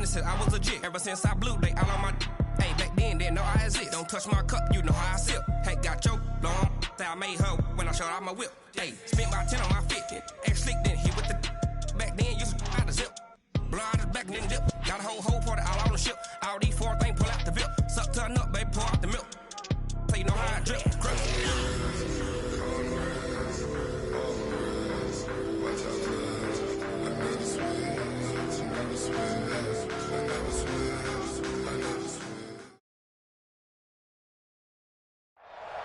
since I was legit. Ever since I blew, they all on my. Hey, back then, didn't know I exist. Don't touch my cup, you know how I sip. Hey, got your long. I made her when I showed out my whip. Hey, spent about 10 on my fit. Ex-slick, then hit with the. Back then, used to out the zip. Blow out his back, then dip. Got a whole party all on the ship. All these four things, pull out the VIP. Suck, turn up, baby, pour out the milk. So you know how I drip.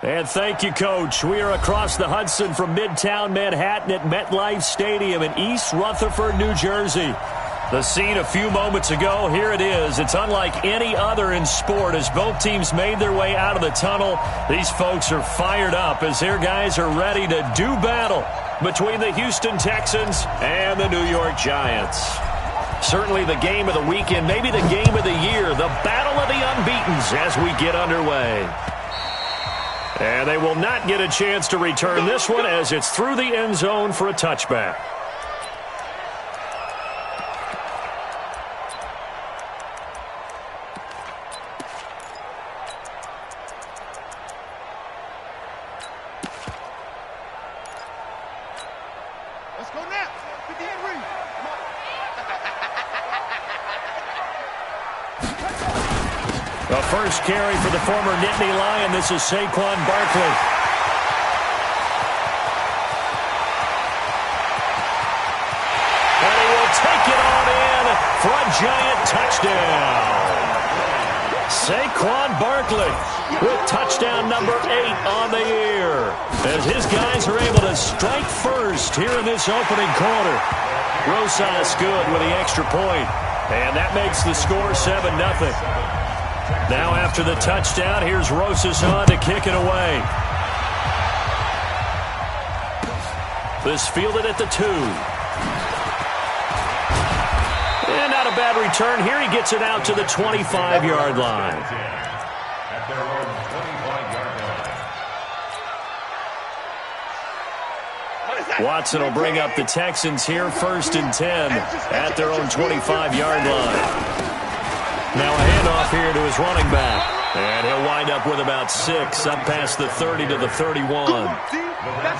And thank you, Coach. We are across the Hudson from Midtown Manhattan at MetLife Stadium in East Rutherford, New Jersey. The scene a few moments ago, here it is. It's unlike any other in sport as both teams made their way out of the tunnel. These folks are fired up as their guys are ready to do battle between the Houston Texans and the New York Giants. Certainly the game of the weekend, maybe the game of the year, the battle of the unbeatens as we get underway. And they will not get a chance to return this one as it's through the end zone for a touchback. Let's go now. Get the end read. The first carry for the former Nittany Lion. This is Saquon Barkley. And he will take it on in for a Giant touchdown. Saquon Barkley with touchdown number 8 on the year. As his guys are able to strike first here in this opening quarter. Rosas good with the extra point. And that makes the score 7-0. Now after the touchdown, here's Rosas on to kick it away. This fielded at the 2. And not a bad return. Here he gets it out to the 25-yard line. Watson will bring up the Texans here, 1st and 10 at their own 25-yard line. Now a handoff here to his running back. And he'll wind up with about 6, up past the 30 to the 31.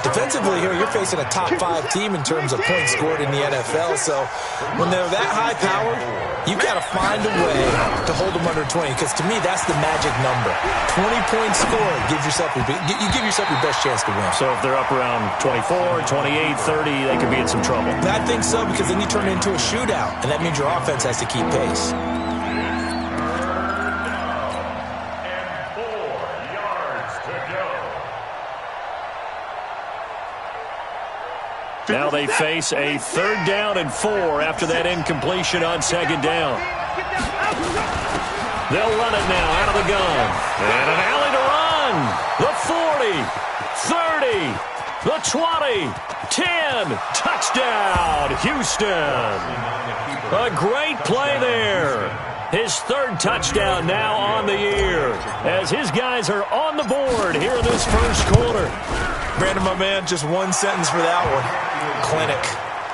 Defensively here, you're facing a top 5 team in terms of points scored in the NFL. So when they're that high powered, you got to find a way to hold them under 20. Because to me, that's the magic number. 20 points scored, you give yourself your best chance to win. So if they're up around 24, 28, 30, they could be in some trouble. I think so, because then you turn it into a shootout. And that means your offense has to keep pace. Now they face a 3rd down and 4 after that incompletion on 2nd down. They'll run it now out of the gun. And an alley to run. The 40, 30, the 20, 10. Touchdown, Houston. A great play there. His 3rd touchdown now on the year as his guys are on the board here in this first quarter. Brandon, my man, just one sentence for that one. Clinic.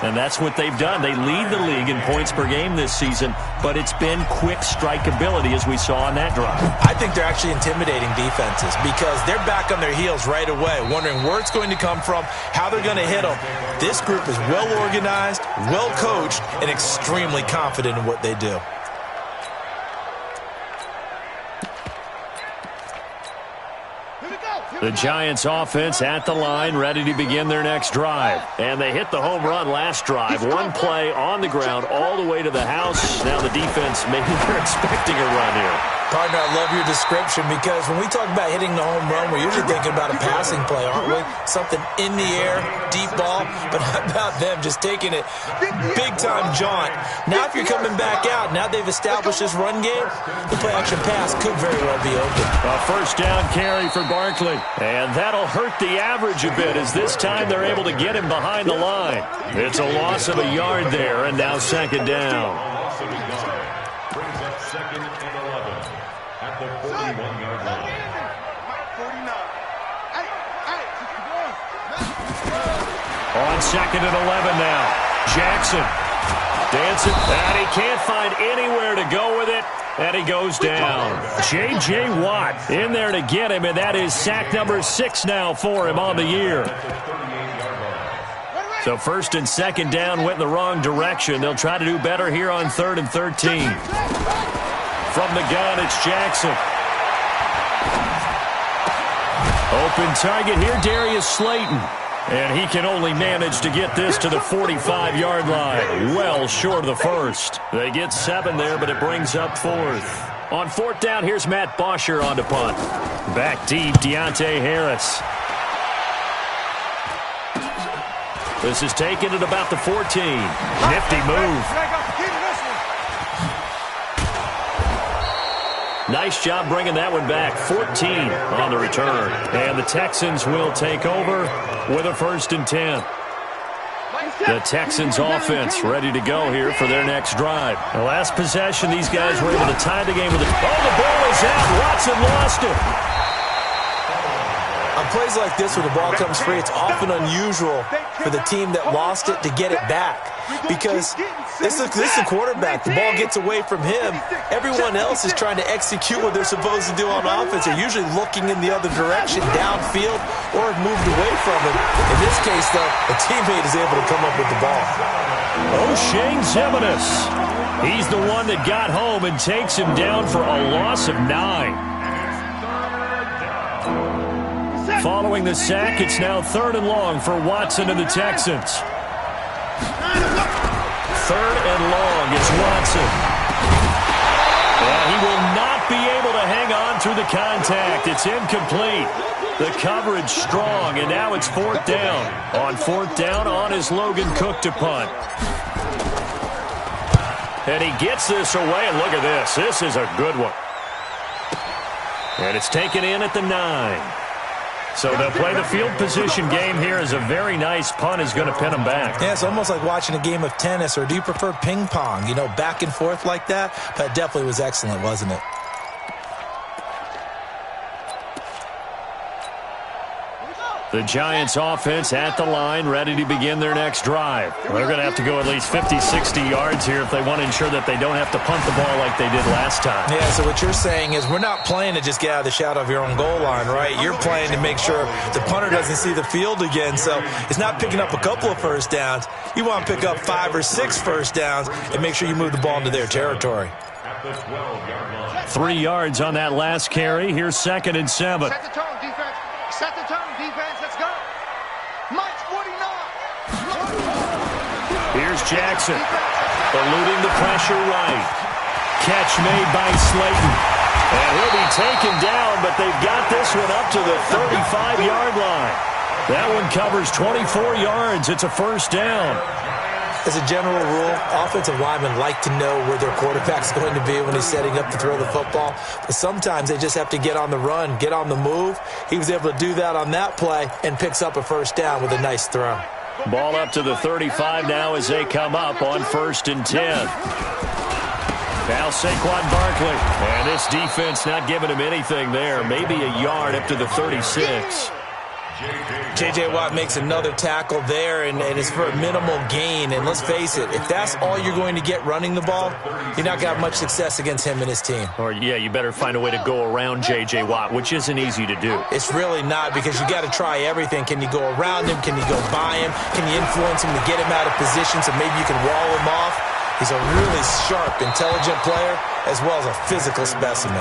And that's what they've done. They lead the league in points per game this season, but it's been quick strikeability as we saw on that drive. I think they're actually intimidating defenses because they're back on their heels right away, wondering where it's going to come from, how they're going to hit them. This group is well organized, well coached, and extremely confident in what they do. The Giants offense at the line, ready to begin their next drive. And they hit the home run last drive. One play on the ground all the way to the house. Now the defense, maybe they're expecting a run here. Partner, I love your description because when we talk about hitting the home run, we're usually thinking about a passing play, aren't we? Something in the air, deep ball, but how about them just taking it big-time jaunt. Now if you're coming back out, now they've established this run game, the play-action pass could very well be open. A 1st down carry for Barkley. And that'll hurt the average a bit as this time they're able to get him behind the line. It's a loss of a yard there, and now 2nd down. Brings up 2nd and 11 at the 41-yard line. On 2nd and 11 now. Jackson Dancing, and he can't find anywhere to go with it, and he goes down. J.J. Watt in there to get him, and that is sack number 6 now for him on the year. So first and second down went in the wrong direction. They'll try to do better here on 3rd and 13. From the gun, it's Jackson. Open target here, Darius Slayton. And he can only manage to get this to the 45-yard line. Well short of the first. They get 7 there, but it brings up 4th. On 4th down, here's Matt Bosher on to punt. Back deep, Deontay Harris. This is taken at about the 14. Nifty move. Nice job bringing that one back. 14 on the return. And the Texans will take over with a 1st and 10. The Texans offense ready to go here for their next drive. The last possession, these guys were able to tie the game with it. Oh, the ball is out. Watson lost it. On plays like this where the ball comes free, it's often unusual for the team that lost it to get it back. Because this is a quarterback. The ball gets away from him. Everyone else is trying to execute what they're supposed to do on offense. They're usually looking in the other direction, downfield, or have moved away from him. In this case, though, a teammate is able to come up with the ball. O'Shane Ximines. He's the one that got home and takes him down for a loss of 9. Following the sack, it's now 3rd and long for Watson and the Texans. 3rd and long, it's Watson. And he will not be able to hang on through the contact. It's incomplete. The coverage strong, and now it's 4th down. On 4th down, on is Logan Cook to punt. And he gets this away, and look at this. This is a good one. And it's taken in at the 9. So they'll play the field position game here as a very nice punt is going to pin them back. Yeah, it's almost like watching a game of tennis, or do you prefer ping pong? You know, back and forth like that? That definitely was excellent, wasn't it? The Giants offense at the line, ready to begin their next drive. They're going to have to go at least 50, 60 yards here if they want to ensure that they don't have to punt the ball like they did last time. Yeah, so what you're saying is we're not playing to just get out of the shadow of your own goal line, right? You're playing to make sure the punter doesn't see the field again. So it's not picking up a couple of first downs. You want to pick up 5 or 6 first downs and make sure you move the ball into their territory. 3 yards on that last carry. Here's 2nd and 7. Set the tone, defense. Set the tone, defense. Let's go. Mike's 49. Here's Jackson. Eluding the pressure right. Catch made by Slayton. And he'll be taken down, but they've got this one up to the 35-yard line. That one covers 24 yards. It's a 1st down. As a general rule, offensive linemen like to know where their quarterback's going to be when he's setting up to throw the football. But sometimes they just have to get on the run, get on the move. He was able to do that on that play and picks up a 1st down with a nice throw. Ball up to the 35 now as they come up on 1st and 10. Now Saquon Barkley. And this defense not giving him anything there. Maybe a yard up to the 36. J.J. Watt makes another tackle there, and it's for a minimal gain. And let's face it, if that's all you're going to get running the ball, you're not going to have much success against him and his team. Or, yeah, you better find a way to go around J.J. Watt, which isn't easy to do. It's really not, because you got to try everything. Can you go around him? Can you go by him? Can you influence him to get him out of position so maybe you can wall him off? He's a really sharp, intelligent player, as well as a physical specimen.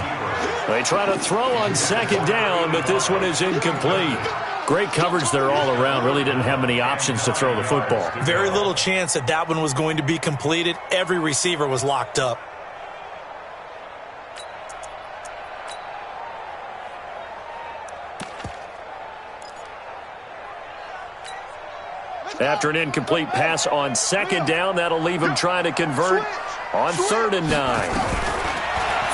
They try to throw on 2nd down, but this one is incomplete. Great coverage there all around. Really didn't have many options to throw the football. Very little chance that that one was going to be completed. Every receiver was locked up. After an incomplete pass on 2nd down, that'll leave him trying to convert on 3rd and 9.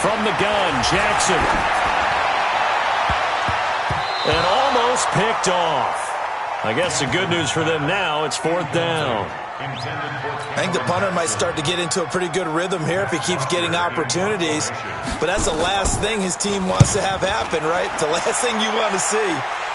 From the gun, Jackson. And almost picked off. I guess the good news for them now, it's 4th down. I think the punter might start to get into a pretty good rhythm here if he keeps getting opportunities. But that's the last thing his team wants to have happen, right? The last thing you want to see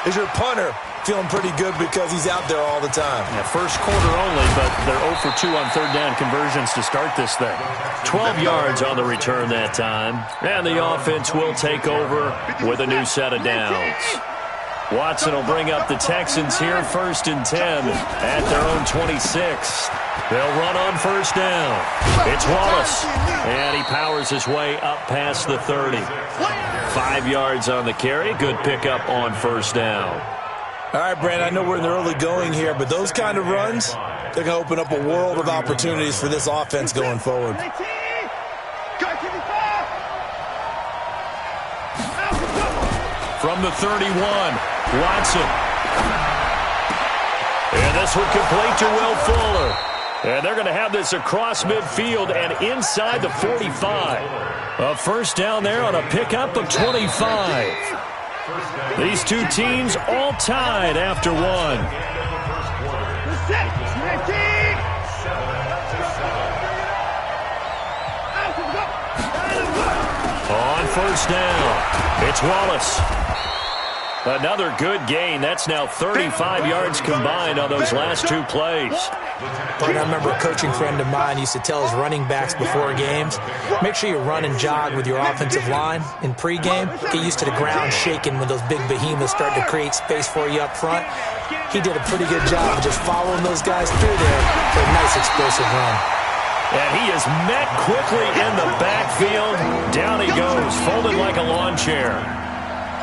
is your punter feeling pretty good because he's out there all the time. Yeah, first quarter only, but they're 0 for 2 on third down conversions to start this thing. 12 yards on the return that time. And the offense will take over with a new set of downs. Watson will bring up the Texans here, 1st and 10 at their own 26. They'll run on first down. It's Wallace, and he powers his way up past the 30. 5 yards on the carry. Good pickup on first down. All right, Brandon, I know we're in the early going here, but those kind of runs, they're going to open up a world of opportunities for this offense going forward. From the 31, Watson. And this one complete to Will Fuller. And they're going to have this across midfield and inside the 45. A first down there on a pickup of 25. These two teams all tied after one. On first down, it's Wallace. Another good gain. That's now 35 yards combined on those last two plays. But I remember a coaching friend of mine used to tell his running backs before games, make sure you run and jog with your offensive line in pregame. Get used to the ground shaking when those big behemoths start to create space for you up front. He did a pretty good job of just following those guys through there for a nice explosive run. And he is met quickly in the backfield. Down he goes, folded like a lawn chair.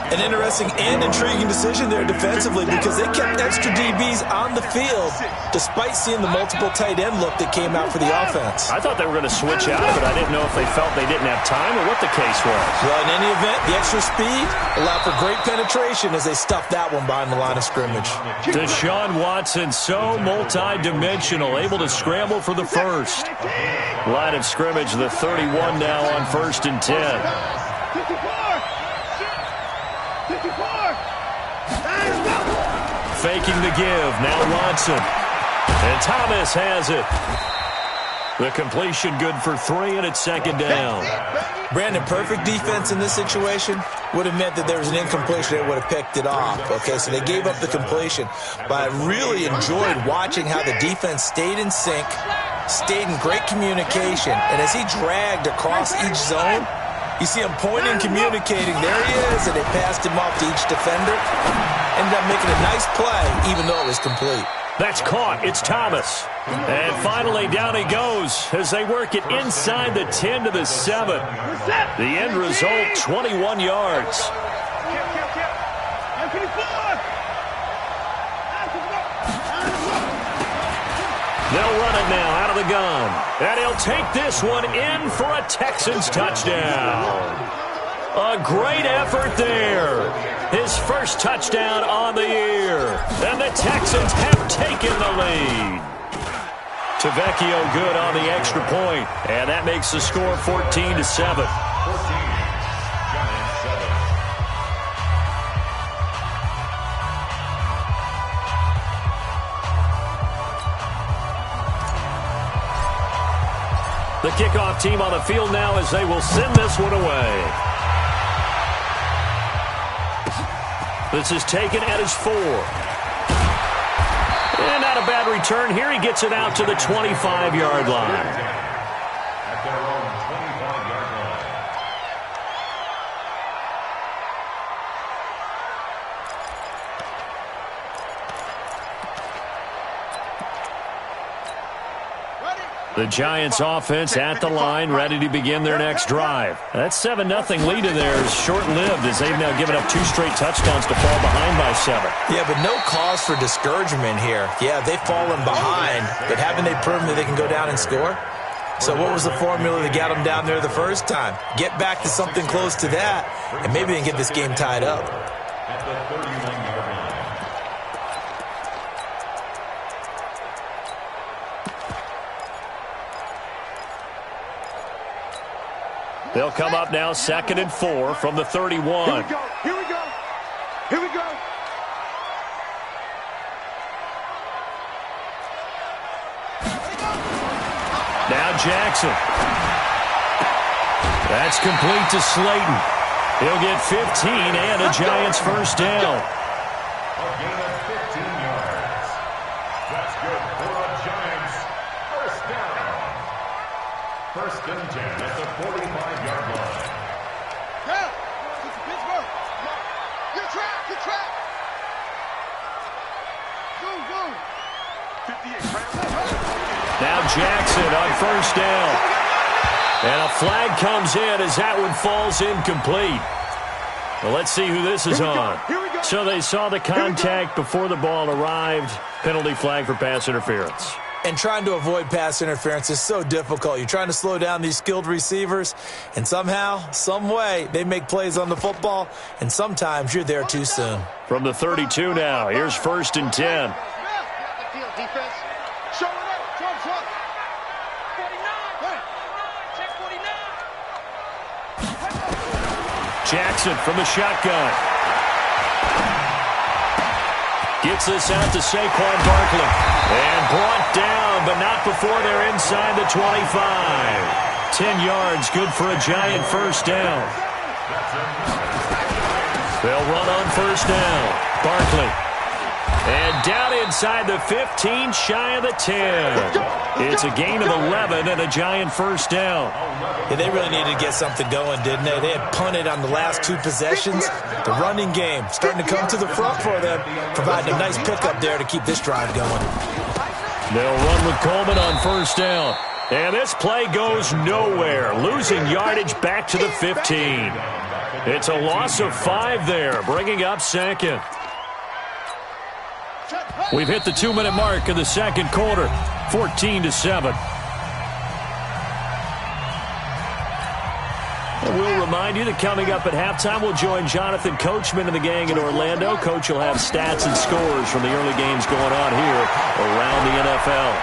An interesting and intriguing decision there defensively because they kept extra DBs on the field despite seeing the multiple tight end look that came out for the offense. I thought they were going to switch out, but I didn't know if they felt they didn't have time or what the case was. Well, in any event, the extra speed allowed for great penetration as they stuffed that one behind the line of scrimmage. Deshaun Watson, so multi-dimensional, able to scramble for the first. Line of scrimmage, the 31 now on 1st and 10. Faking the give, now Watson. And Thomas has it. The completion good for 3, and it's 2nd down. Brandon, perfect defense in this situation would have meant that there was an incompletion that would have picked it off. Okay, so they gave up the completion. But I really enjoyed watching how the defense stayed in sync, stayed in great communication, and as he dragged across each zone, you see him pointing, communicating. There he is, and they passed him off to each defender. Ended up making a nice play, even though it was complete. That's caught. It's Thomas. And finally, down he goes as they work it inside the 10 to the 7. The end result, 21 yards. They'll run it now out of the gun. And he'll take this one in for a Texans touchdown. A great effort there. His first touchdown on the year. And the Texans have taken the lead. Tavecchio good on the extra point. And that makes the score 14-7. The kickoff team on the field now as they will send this one away. This is taken at his 4. And not a bad return here. He gets it out to the 25-yard line. At their own 25-yard line. The Giants offense at the line, ready to begin their next drive. That 7-0 lead in there is short-lived as they've now given up 2 straight touchdowns to fall behind by 7. Yeah, but no cause for discouragement here. Yeah, they've fallen behind, but haven't they proven that they can go down and score? So what was the formula that got them down there the first time? Get back to something close to that, and maybe they can get this game tied up. At the 31-yard line. They'll come up now 2nd and 4 from the 31. Here we go. Here we go. Here we go. Now Jackson. That's complete to Slayton. He'll get 15 and a Giants first down. A gain of 15 yards. That's good for the Giants. First down. First and 10 at the 45-yard line. Yeah, it's Pittsburgh. Good track, good track. Go. 58 rounds. Now Jackson on first down. And a flag comes in as that one falls incomplete. Well, let's see who this is on. So they saw the contact before the ball arrived. Penalty flag for pass interference. And trying to avoid pass interference is so difficult. You're trying to slow down these skilled receivers, and somehow, some way, they make plays on the football, and sometimes you're there too soon. From the 32 now, here's first and 10. Defense. Show it up. 12. 49. Jackson from the shotgun. Gets this out to Saquon Barkley. And brought down, but not before they're inside the 25. 10 yards, good for a Giant first down. They'll run on first down. Barkley. And down inside the 15, shy of the 10. It's a gain of 11 and a Giant first down. Yeah, they really needed to get something going, didn't they? They had punted on the last two possessions. The running game starting to come to the front for them, providing a nice pickup there to keep this drive going. They'll run with Coleman on first down. And this play goes nowhere, losing yardage back to the 15. It's a loss of 5 there, bringing up second. We've hit the 2-minute mark of the second quarter, 14-7. We'll remind you that coming up at halftime, we'll join Jonathan Coachman and the gang in Orlando. Coach will have stats and scores from the early games going on here around the NFL.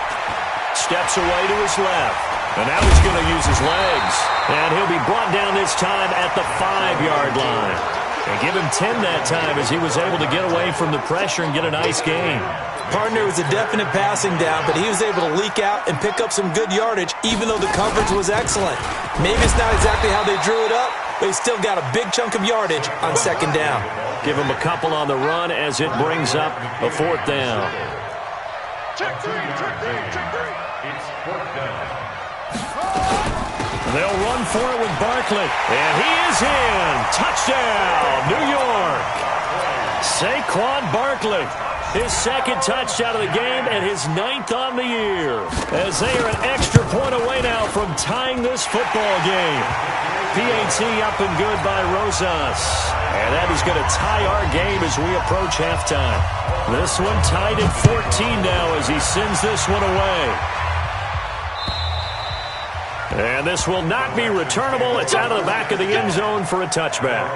Steps away to his left, and now he's going to use his legs. And he'll be brought down this time at the 5-yard line. And give him 10 that time as he was able to get away from the pressure and get a nice gain. Partner was a definite passing down, but he was able to leak out and pick up some good yardage, even though the coverage was excellent. Maybe it's not exactly how they drew it up, but he still got a big chunk of yardage on second down. Give him a couple on the run as it brings up a fourth down. Check three. It's fourth down. They'll run for it with Barkley. And he is in. Touchdown, New York. Saquon Barkley. His second touchdown of the game and his 9th on the year. As they are an extra point away now from tying this football game. PAT up and good by Rosas. And that is going to tie our game as we approach halftime. This one tied at 14 now as he sends this one away. And this will not be returnable. It's out of the back of the end zone for a touchback.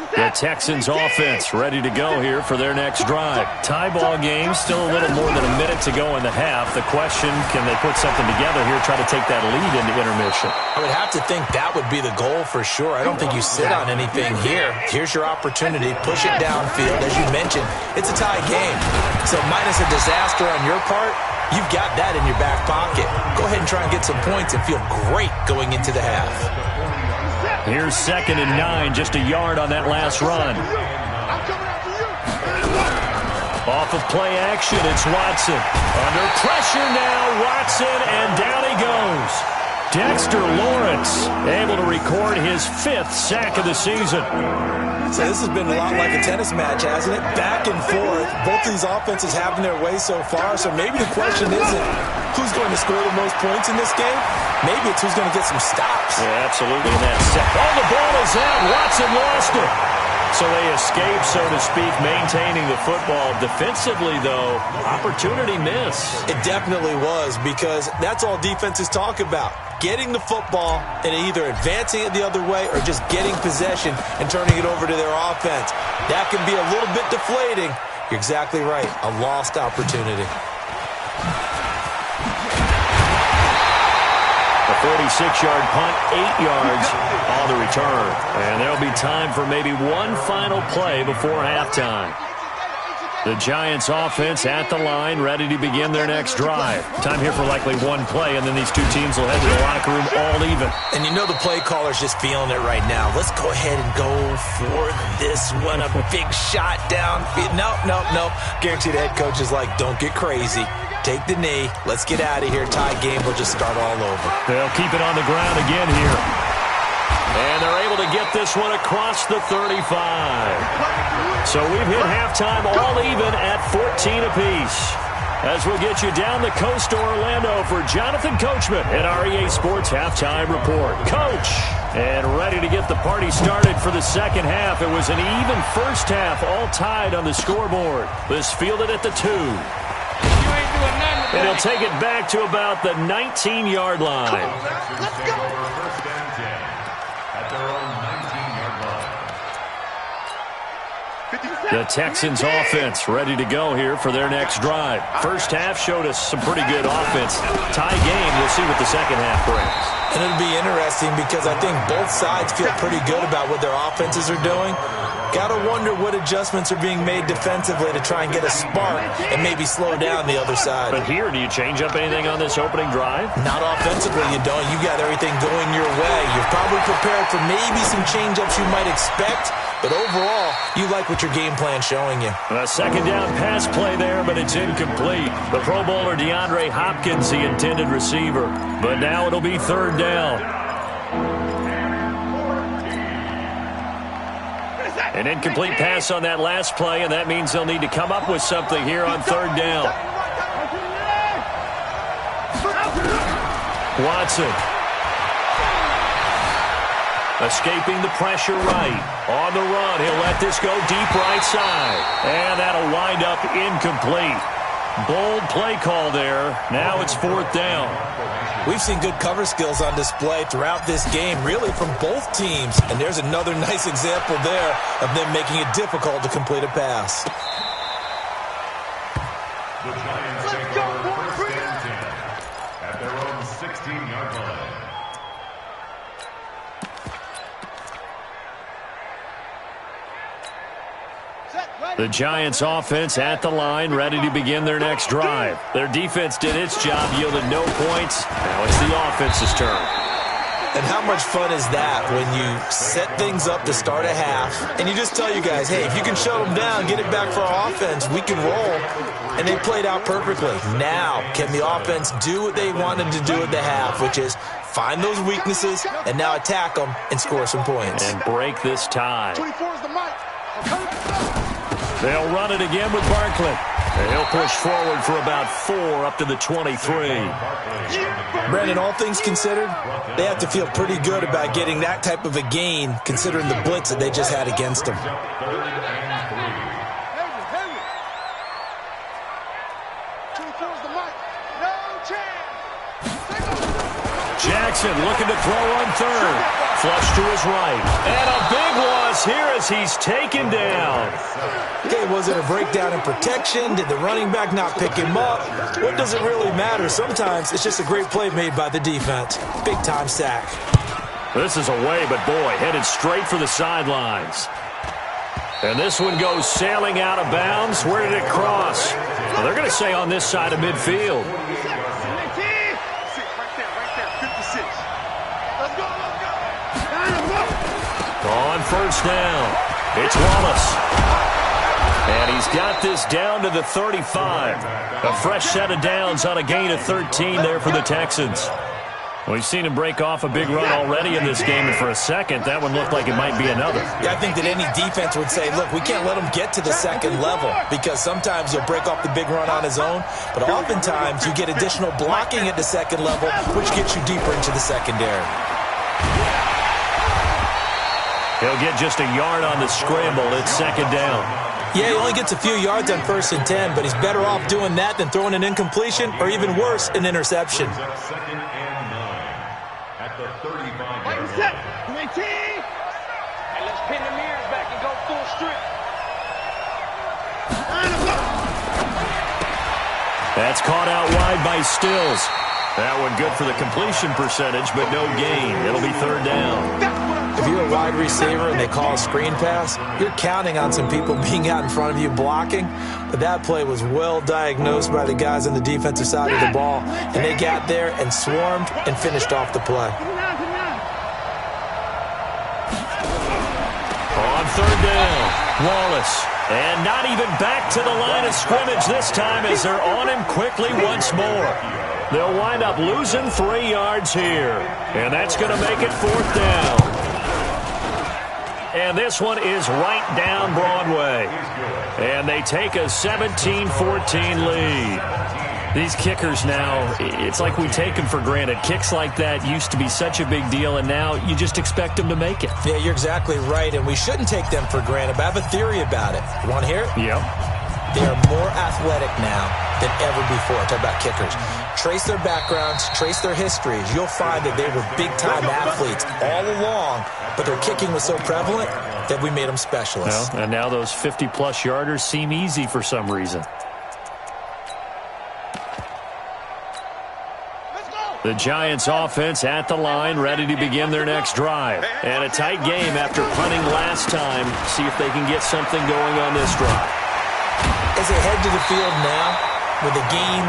The Texans offense ready to go here for their next drive. Tie ball game, still a little more than a minute to go in the half. The question, can they put something together here, try to take that lead into intermission? I would have to think that would be the goal for sure. I don't think you sit on anything here. Here's your opportunity. Push it downfield. As you mentioned, it's a tie game. So minus a disaster on your part, you've got that in your back pocket. Go ahead and try and get some points and feel great going into the half. Here's 2nd and 9, just a yard on that last run. Off of play action, it's Watson. Under pressure now, Watson, and down he goes. Dexter Lawrence able to record his 5th sack of the season. So this has been a lot like a tennis match, hasn't it? Back and forth. Both these offenses having their way so far. So maybe the question isn't who's going to score the most points in this game. Maybe it's who's going to get some stops. Yeah, absolutely. In that set. Oh, the ball is out. Watson lost it. So they escape, so to speak, maintaining the football. Defensively, though, opportunity miss. It definitely was, because that's all defenses talk about. Getting the football and either advancing it the other way or just getting possession and turning it over to their offense. That can be a little bit deflating. You're exactly right. A lost opportunity. A 46-yard punt, 8 yards on the return. And there'll be time for maybe one final play before halftime. The Giants offense at the line, ready to begin their next drive. Time here for likely one play, and then these two teams will head to the locker room all even. And you know the play caller's just feeling it right now. Let's go ahead and go for this one. A big shot downfield. Nope. Guarantee the head coach is like, don't get crazy. Take the knee. Let's get out of here. Tie game. We'll just start all over. They'll keep it on the ground again here. And they're able to get this one across the 35. So we've hit halftime all even at 14 apiece. As we'll get you down the coast to Orlando for Jonathan Coachman at REA Sports Halftime Report. Coach, and ready to get the party started for the second half. It was an even first half, all tied on the scoreboard. This fielded at the 2. And he'll take it back to about the 19-yard line. Let's go. First and 10 at their own 19-yard line. The Texans offense ready to go here for their next drive. First half showed us some pretty good offense. Tie game, we'll see what the second half brings. And it'll be interesting because I think both sides feel pretty good about what their offenses are doing. Got to wonder what adjustments are being made defensively to try and get a spark and maybe slow down the other side. But here, do you change up anything on this opening drive? Not offensively, you don't. You got everything going your way. You're probably prepared for maybe some change-ups you might expect, but overall, you like what your game plan's showing you. A second down pass play there, but it's incomplete. The Pro Bowler DeAndre Hopkins, the intended receiver. But now it'll be third down. An incomplete pass on that last play, and that means they'll need to come up with something here on third down. Watson. Escaping the pressure right. On the run, he'll let this go deep right side. And that'll wind up incomplete. Bold play call there. Now it's fourth down. We've seen good cover skills on display throughout this game, really from both teams. And there's another nice example there of them making it difficult to complete a pass. The Giants take over first and 10 at their own 16-yard line. The Giants offense at the line, ready to begin their next drive. Their defense did its job, yielded no points. Now it's the offense's turn. And how much fun is that when you set things up to start a half and you just tell you guys, hey, if you can shut them down, get it back for our offense, we can roll. And they played out perfectly. Now, can the offense do what they wanted to do at the half, which is find those weaknesses and now attack them and score some points. And break this tie. 24 is the mic. They'll run it again with Barkley. And he'll push forward for about 4 up to the 23. Brandon, all things considered, they have to feel pretty good about getting that type of a gain considering the blitz that they just had against them. Jackson looking to throw on third. Flush to his right. And a big loss here as he's taken down. Okay, was it a breakdown in protection? Did the running back not pick him up? What does it really matter? Sometimes it's just a great play made by the defense. Big-time sack. This is away, but boy, headed straight for the sidelines. And this one goes sailing out of bounds. Where did it cross? Well, they're going to say on this side of midfield. On first down, it's Wallace. And he's got this down to the 35. A fresh set of downs on a gain of 13 there for the Texans. We've seen him break off a big run already in this game, and for a second, that one looked like it might be another. Yeah, I think that any defense would say, look, we can't let him get to the second level because sometimes he'll break off the big run on his own, but oftentimes you get additional blocking at the second level, which gets you deeper into the secondary. He'll get just a yard on the scramble. It's second down. Yeah, he only gets a few yards on first and 10, but he's better off doing that than throwing an incompletion or even worse, an interception. Second and 9 at the 35-yard Set. line. And let's pin the mirrors back and go full strip. That's caught out wide by Stills. That one good for the completion percentage, but no gain. It'll be third down. If you're a wide wide receiver and they call a screen pass, you're counting on some people being out in front of you blocking. But that play was well diagnosed by the guys on the defensive side of the ball, and they got there and swarmed and finished off the play. On third down, Wallace. And not even back to the line of scrimmage this time as they're on him quickly once more. They'll wind up losing 3 yards here. And that's going to make it 4th down. And this one is right down Broadway. And they take a 17-14 lead. These kickers now, it's like we take them for granted. Kicks like that used to be such a big deal, and now you just expect them to make it. Yeah, you're exactly right, and we shouldn't take them for granted. But I have a theory about it. You want to hear it? Yep. They are more athletic now than ever before. Talk about kickers. Trace their backgrounds, trace their histories. You'll find that they were big-time athletes all along, but their kicking was so prevalent that we made them specialists. Well, and now those 50-plus yarders seem easy for some reason. The Giants offense at the line, ready to begin their next drive. And a tight game after punting last time. See if they can get something going on this drive. As they head to the field now, with the game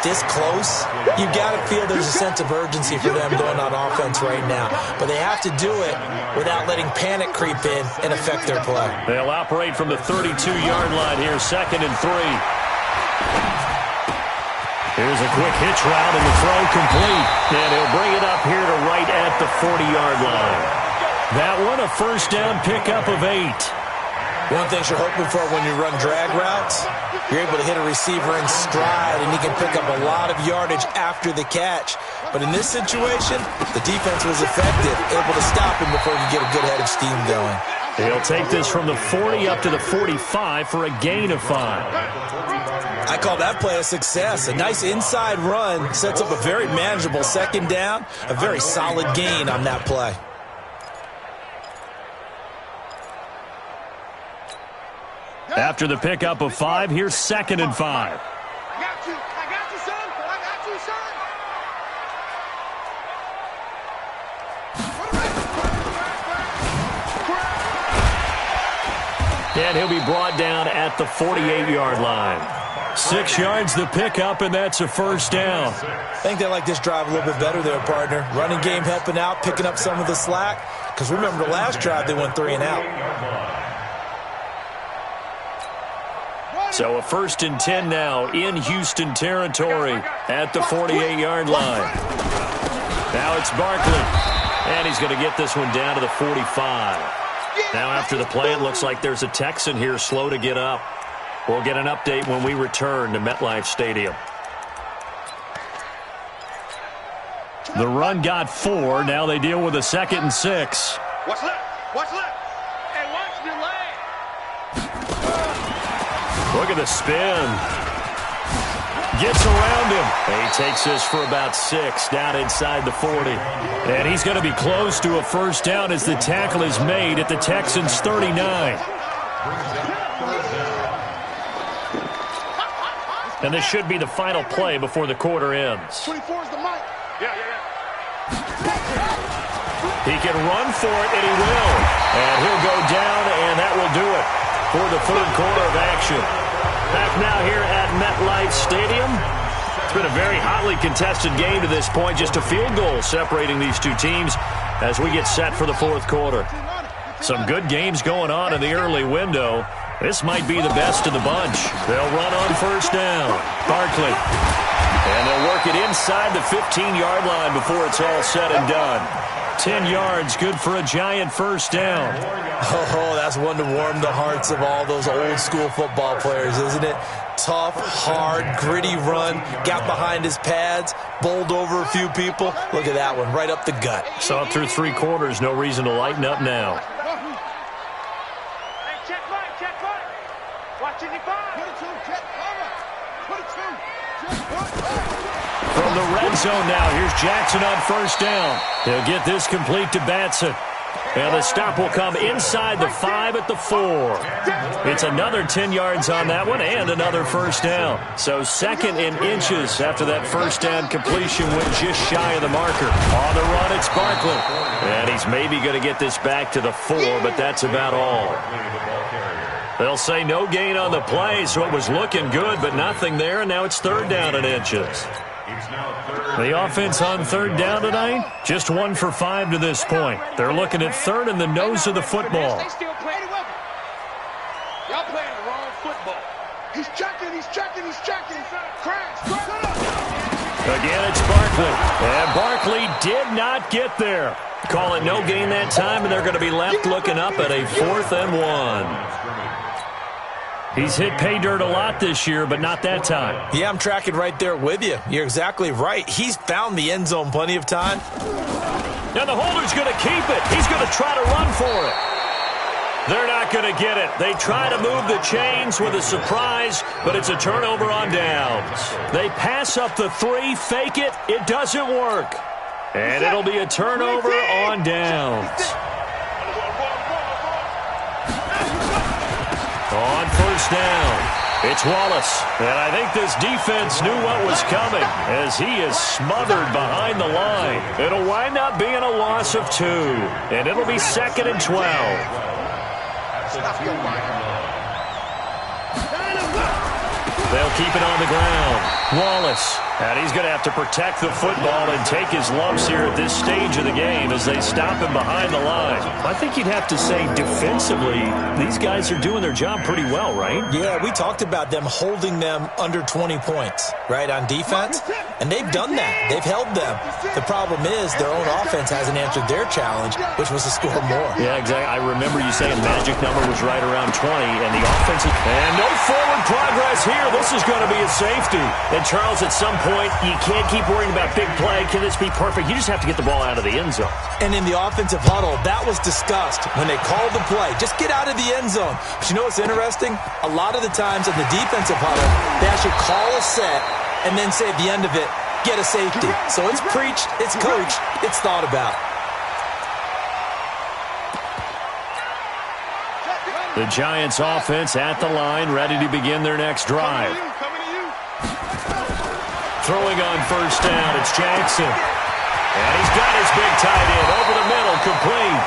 this close, you got to feel there's a sense of urgency for them going on offense right now. But they have to do it without letting panic creep in and affect their play. They'll operate from the 32-yard line here, 2nd and 3. Here's a quick hitch route and the throw complete. And he'll bring it up here to right at the 40-yard line. That one, a first down pickup of 8. One thing you're hoping for when you run drag routes, you're able to hit a receiver in stride, and he can pick up a lot of yardage after the catch. But in this situation, the defense was effective, able to stop him before he could get a good head of steam going. He'll take this from the 40 up to the 45 for a gain of 5. I call that play a success. A nice inside run sets up a very manageable 2nd down, a very solid gain on that play. After the pickup of 5, here's 2nd and 5. I got you, son. I got you, son. And he'll be brought down at the 48-yard line. 6 yards the pickup, and that's a first down. I think they like this drive a little bit better there, partner. Running game helping out, picking up some of the slack. Because remember, the last drive they went 3 and out. So a 1st and 10 now in Houston territory at the 48-yard line. Now it's Barkley, and he's going to get this one down to the 45. Now after the play, it looks like there's a Texan here slow to get up. We'll get an update when we return to MetLife Stadium. The run got 4. Now they deal with a 2nd and 6. What's left? What's left? And watch the leg. Look at the spin. Gets around him. He takes this for about 6 down inside the 40. And he's going to be close to a first down as the tackle is made at the Texans' 39. And this should be the final play before the quarter ends. 24 is the mic. Yeah. He can run for it, and he will. And he'll go down, and that will do it for the 3rd quarter of action. Back now here at MetLife Stadium. It's been a very hotly contested game to this point. Just a field goal separating these two teams as we get set for the 4th quarter. Some good games going on in the early window. This might be the best of the bunch. They'll run on first down. Barkley. And they'll work it inside the 15-yard line before it's all said and done. 10 yards, good for a Giant first down. Oh, that's one to warm the hearts of all those old-school football players, isn't it? Tough, hard, gritty run. Got behind his pads, bowled over a few people. Look at that one, right up the gut. Saw it through 3 quarters. No reason to lighten up now. Hey, check Mike. Watch any fire. From the red zone now, here's Jackson on first down. He'll get this complete to Batson. And the stop will come inside the 5 at the 4. It's another 10 yards on that one and another first down. So second in inches after that first down completion went just shy of the marker. On the run, it's Barkley. And he's maybe going to get this back to the 4, but that's about all. They'll say no gain on the play, so it was looking good, but nothing there, and now it's third down in inches. The offense on third down tonight, just 1 for 5 to this point. They're looking at third in the nose of the football. They still playing well. Y'all playing the wrong football. He's checking. Crash. Again, it's Barkley. And Barkley did not get there. Call it no gain that time, and they're going to be left looking up at a 4th and 1. He's hit pay dirt a lot this year, but not that time. Yeah, I'm tracking right there with you. You're exactly right. He's found the end zone plenty of time. And the holder's going to keep it. He's going to try to run for it. They're not going to get it. They try to move the chains with a surprise, but it's a turnover on downs. They pass up the 3, fake it. It doesn't work. And it'll be a turnover on downs. On first down, it's Wallace. And I think this defense knew what was coming as he is smothered behind the line. It'll wind up being a loss of 2, and it'll be 2nd and 12. They'll keep it on the ground. Wallace. And he's going to have to protect the football and take his lumps here at this stage of the game as they stop him behind the line. I think you'd have to say defensively, these guys are doing their job pretty well, right? Yeah, we talked about them holding them under 20 points, right, on defense. And they've done that. They've held them. The problem is their own offense hasn't answered their challenge, which was to score more. Yeah, exactly. I remember you saying magic number was right around 20, and the offensive... And no forward progress here. This is going to be a safety. And Charles, at some point, you can't keep worrying about big play. Can this be perfect? You just have to get the ball out of the end zone. And in the offensive huddle, that was discussed when they called the play. Just get out of the end zone. But you know what's interesting? A lot of the times in the defensive huddle, they actually call a set and then say at the end of it, get a safety. So it's preached, it's coached, it's thought about. The Giants offense at the line, ready to begin their next drive. Throwing on first down, it's Jackson. And he's got his big tight end over the middle, complete.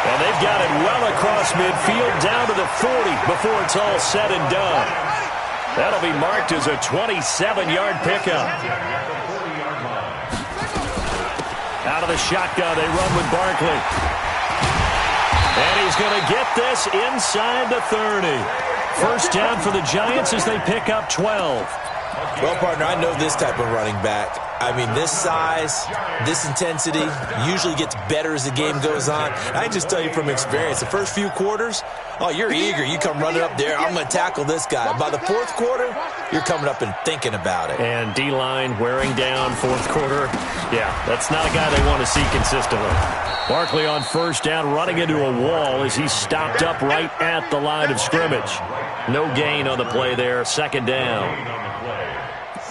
And they've got it well across midfield, down to the 40 before it's all said and done. That'll be marked as a 27-yard pickup. Out of the shotgun, they run with Barkley. And he's going to get this inside the 30. First down for the Giants as they pick up 12. Well, partner, I know this type of running back. I mean, this size, this intensity usually gets better as the game goes on. I can just tell you from experience, the first few quarters, oh, you're eager. You come running up there, I'm going to tackle this guy. By the fourth quarter, you're coming up and thinking about it. And D-line wearing down fourth quarter. Yeah, that's not a guy they want to see consistently. Barkley on first down, running into a wall as he's stopped up right at the line of scrimmage. No gain on the play there, second down.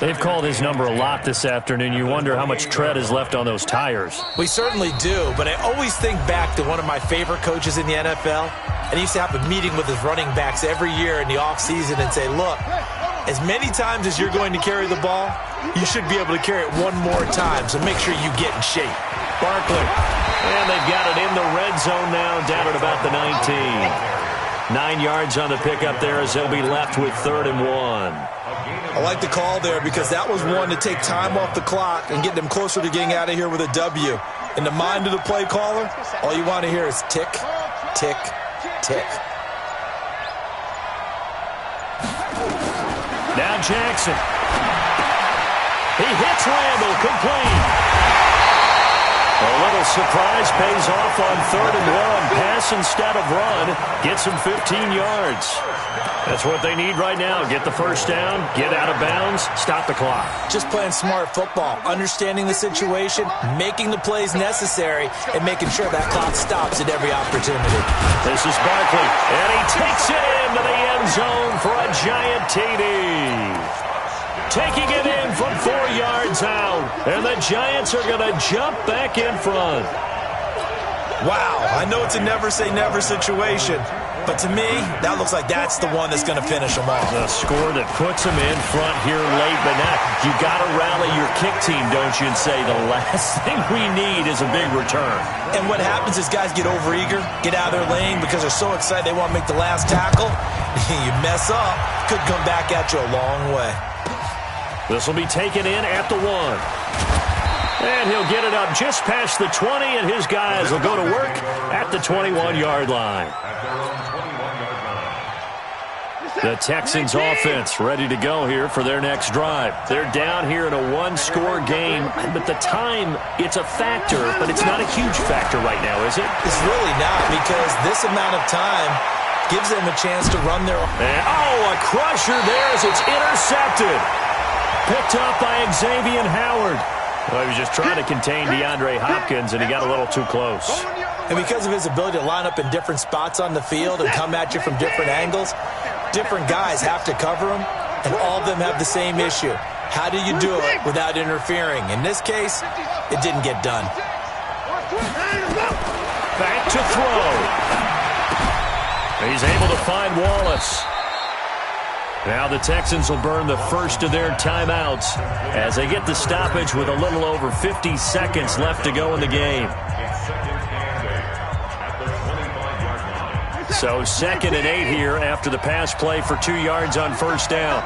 They've called his number a lot this afternoon. You wonder how much tread is left on those tires. We certainly do, but I always think back to one of my favorite coaches in the NFL, and he used to have a meeting with his running backs every year in the offseason and say, look, as many times as you're going to carry the ball, you should be able to carry it one more time, so make sure you get in shape. Barkley, and they've got it in the red zone now, down at about the 19. 9 yards on the pickup there as they'll be left with 3rd and 1. I like the call there because that was one to take time off the clock and get them closer to getting out of here with a W. In the mind of the play caller, all you want to hear is tick, tick, tick. Now Jackson. He hits Randall, complete. A little surprise pays off on 3rd and 1. Pass instead of run. Gets him 15 yards. That's what they need right now. Get the first down, get out of bounds, stop the clock. Just playing smart football, understanding the situation, making the plays necessary, and making sure that clock stops at every opportunity. This is Barkley, and he takes it into the end zone for a giant TD. Taking it in from 4 yards out, and the Giants are going to jump back in front. Wow, I know it's a never-say-never situation, but to me, that looks like that's the one that's going to finish them off. The score that puts them in front here late, but now you got to rally your kick team, don't you, and say the last thing we need is a big return. And what happens is guys get overeager, get out of their lane because they're so excited they want to make the last tackle. You mess up, could come back at you a long way. This will be taken in at the 1. And he'll get it up just past the 20, and his guys will go to work at the 21-yard line. The Texans offense ready to go here for their next drive. They're down here in a one-score game, but the time, it's a factor, but it's not a huge factor right now, is it? It's really not, because this amount of time gives them a chance to run their... And, a crusher there as it's intercepted. Picked up by Xavier Howard. Well, he was just trying to contain DeAndre Hopkins, and he got a little too close. And because of his ability to line up in different spots on the field and come at you from different angles, different guys have to cover him, and all of them have the same issue. How do you do it without interfering? In this case, it didn't get done. Back to throw. He's able to find Wallace. Now the Texans will burn the first of their timeouts as they get the stoppage with a little over 50 seconds left to go in the game. So 2nd and 8 here after the pass play for 2 yards on first down.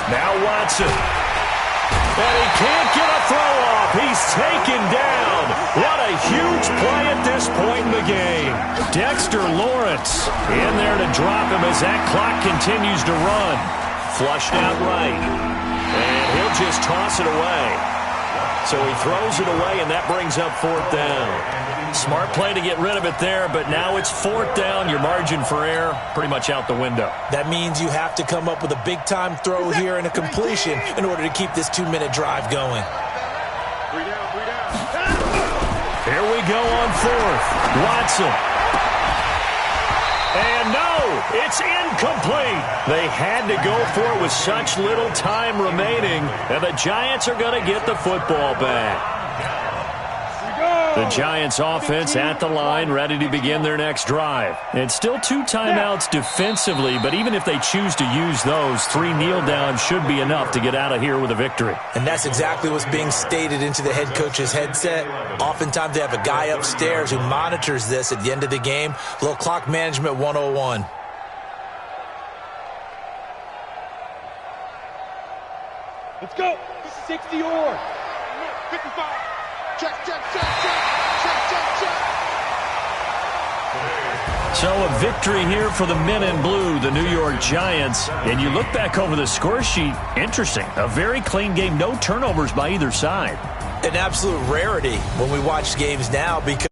Now Watson. And he can't get a throw off. He's taken down. What a huge play at this point in the game. Dexter Lawrence in there to drop him as that clock continues to run. Flushed out right. And he'll just toss it away. So he throws it away, and that brings up 4th down. Smart play to get rid of it there, but now it's 4th down. Your margin for error pretty much out the window. That means you have to come up with a big-time throw here and a completion in order to keep this 2-minute drive going. Here we go on 4th. Watson. And no, it's incomplete. They had to go for it with such little time remaining, and the Giants are going to get the football back. The Giants offense at the line, ready to begin their next drive. It's still 2 timeouts defensively, but even if they choose to use those, 3 kneel downs should be enough to get out of here with a victory. And that's exactly what's being stated into the head coach's headset. Oftentimes they have a guy upstairs who monitors this at the end of the game. Little clock management 101. Let's go. 60 or 55. Check, check, check, check. Check, check, check. So a victory here for the men in blue, the New York Giants. And you look back over the score sheet, interesting. A very clean game, no turnovers by either side. An absolute rarity when we watch games now because